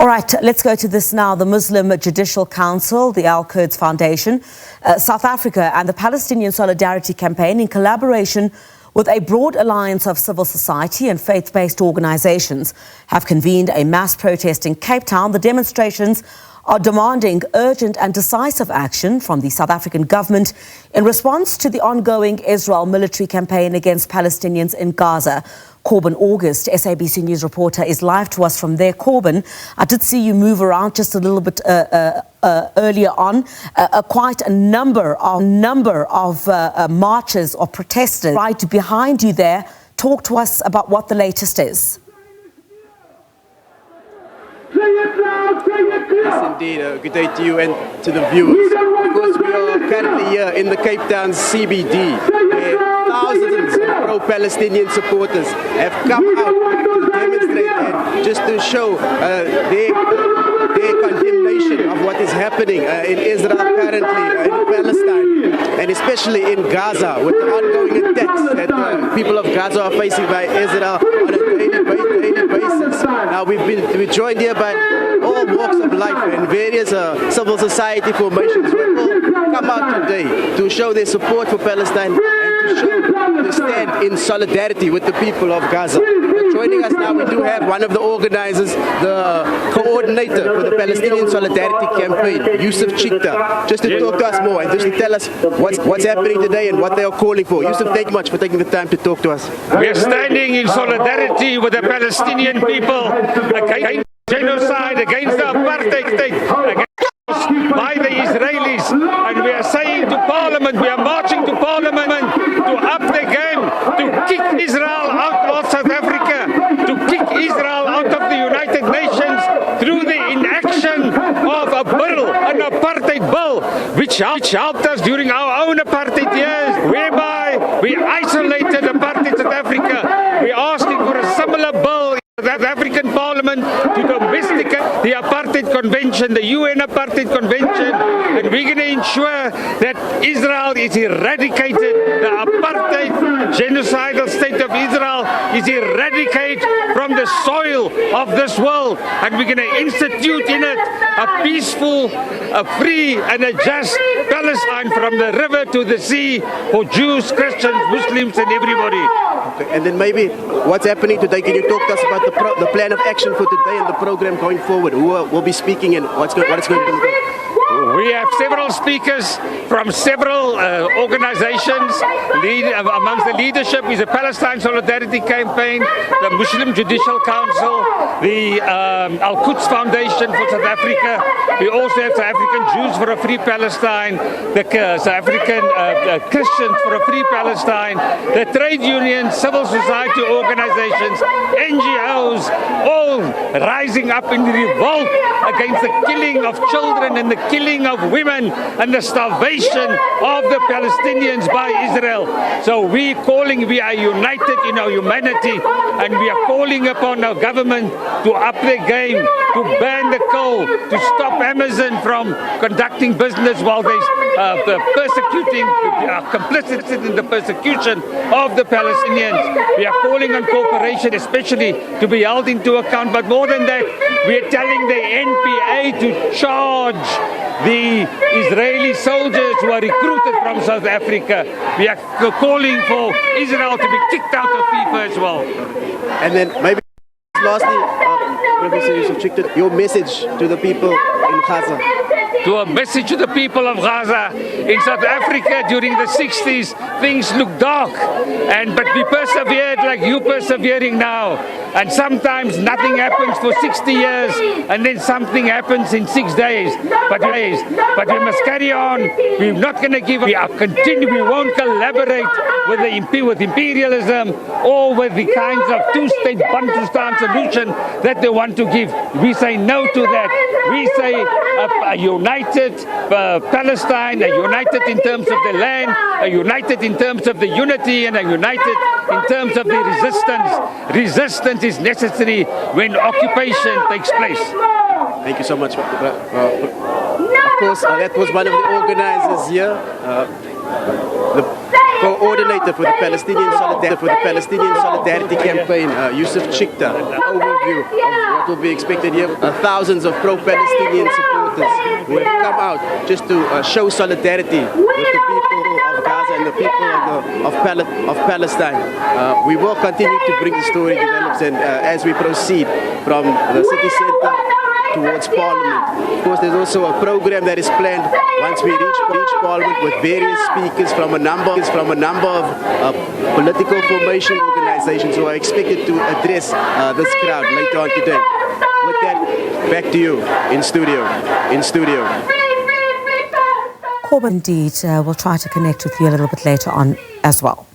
All right, let's go to this now. The Muslim Judicial Council, the Al-Quds Foundation South Africa and the Palestinian Solidarity Campaign, in collaboration with a broad alliance of civil society and faith-based organizations, have convened a mass protest in Cape Town. The demonstrations are demanding urgent and decisive action from the South African government in response to the ongoing Israel military campaign against Palestinians in Gaza. Corbin August, SABC News reporter, is live to us from there. Corbin, I did see you move around just a little bit earlier on. Quite a number of marchers or protesters right behind you there. Talk to us about what the latest is. Yes, indeed. Good day to you and to the viewers. Of course, we are currently here in the Cape Town CBD, where thousands of pro-Palestinian supporters have come out to demonstrate and just to show their condemnation of what is happening in Israel currently, in Palestine, and especially in Gaza, with the ongoing attacks that people of Gaza are facing by Israel on a daily basis. Now, we're joined here by all walks of life and various civil society formations who all come out today to show their support for Palestine and to show to stand in solidarity with the people of Gaza. But joining us now, we do have one of the organizers, the coordinator for the Palestinian Solidarity Campaign, Yusuf Chikta, just to talk to us more and just to tell us what's happening today and what they are calling for. Yusuf, thank you much for taking the time to talk to us. We are standing in solidarity with the Palestinian people against genocide, against the apartheid state, against by the Israelis, and we are saying to Parliament, we are marching to Parliament to up the game, to kick Israel out of South Africa, to kick Israel out of the United Nations through the inaction of a bill, an apartheid bill, which helped us during our own apartheid years, whereby we isolated apartheid South Africa. We are asking for a similar bill in the African Parliament to domesticate the Apartheid Convention, the UN Apartheid Convention, and we're going to ensure that Israel is eradicated, the apartheid genocidal state of Israel is eradicated from the soil of this world, and we're going to institute in it a peaceful, a free and a just Palestine from the river to the sea for Jews, Christians, Muslims and everybody. Okay, and then maybe what's happening today, can you talk to us about the plan of action for today and the program going forward? Who will be speaking and what it's going to be? We have several speakers from several organizations. Amongst the leadership is the Palestine Solidarity Campaign, the Muslim Judicial Council, the Al-Quds Foundation for South Africa. We also have South African Jews for a Free Palestine, the South African Christians for a Free Palestine, the trade unions, civil society organizations, NGOs, all rising up in revolt against the killing of children and the killing of women and the starvation of the Palestinians by Israel. So we are united in our humanity, and we are calling upon our government to up their game, to ban the coal, to stop Amazon from conducting business while they complicit in the persecution of the Palestinians. We are calling on cooperation especially to be held into account, but more than that, we are telling the NPA to charge the Israeli soldiers who are recruited from South Africa. We are calling for Israel to be kicked out of FIFA as well. And then maybe lastly, Professor Yusuf Chikta, your message to the people in Gaza. To a message to the people of Gaza. In South Africa during the 60s, things looked dark, but we persevered like you persevering now. And sometimes nothing happens for 60 years, and then something happens in 6 days. But we must carry on. We're not going to give up. We won't collaborate with imperialism or with the kinds of two-state Bantustan solution that they want to give. We say no to that. We say a united Palestine, a united in terms of the land, a united in terms of the unity, and a united in terms of the resistance. Resistance is necessary when occupation takes place. Thank you so much. Of course, that was one of the organizers here. coordinator for the Palestinian Solidarity Campaign, Yusuf Chikta, an overview of what will be expected here. Thousands of pro-Palestinian supporters who have come out just to show solidarity with the people of Gaza and the people of Palestine. We will continue to bring the story develops, and as we proceed from the city centre towards Parliament. Of course, there's also a program that is planned once we reach Parliament with various speakers from a number of political formation organizations who are expected to address this crowd later on today. With that, back to you in studio. Corbin, indeed, we'll try to connect with you a little bit later on as well.